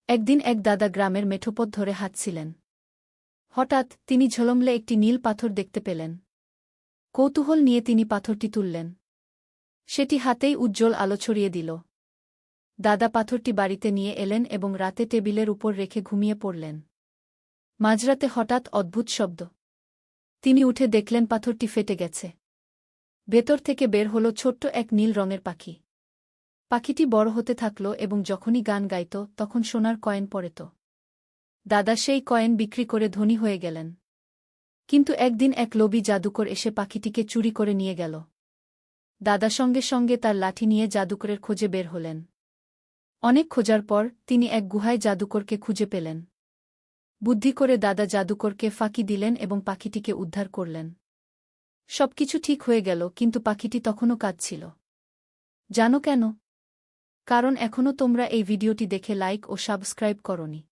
একদিন এক দাদা গ্রামের মেঠোপথ ধরে হাঁটছিলেন। হঠাৎ তিনি ঝলমলে একটি নীল পাথর দেখতে পেলেন। কৌতূহল নিয়ে তিনি পাথরটি তুললেন। সেটি হাতেই উজ্জ্বল আলো ছড়িয়ে দিল। দাদা পাথরটি বাড়িতে নিয়ে এলেন এবং রাতে টেবিলের উপর রেখে ঘুমিয়ে পড়লেন। মাঝরাতে হঠাৎ অদ্ভুত শব্দ। তিনি উঠে দেখলেন পাথরটি ফেটে গেছে। ভেতর থেকে বের হল ছোট্ট এক নীল রঙের পাখি। পাখিটি বড় হতে থাকল এবং যখনই গান গাইত তখন সোনার কয়েন পড়ত। দাদা সেই কয়েন বিক্রি করে ধনী হয়ে গেলেন। কিন্তু একদিন এক লোভী জাদুকর এসে পাখিটিকে চুরি করে নিয়ে গেল। দাদা সঙ্গে সঙ্গে তার লাঠি নিয়ে জাদুকরের খোঁজে বের হলেন। অনেক খোঁজার পর তিনি এক গুহায় জাদুকরকে খুঁজে পেলেন। বুদ্ধি করে দাদা জাদুকরকে ফাঁকি দিলেন এবং পাখিটিকে উদ্ধার করলেন। সবকিছু ঠিক হয়ে গেল, কিন্তু পাখিটি তখনও কাঁদছিল। জানো কেন? কারণ এখনও তোমরা এই ভিডিওটি দেখে লাইক ও সাবস্ক্রাইব করোনি।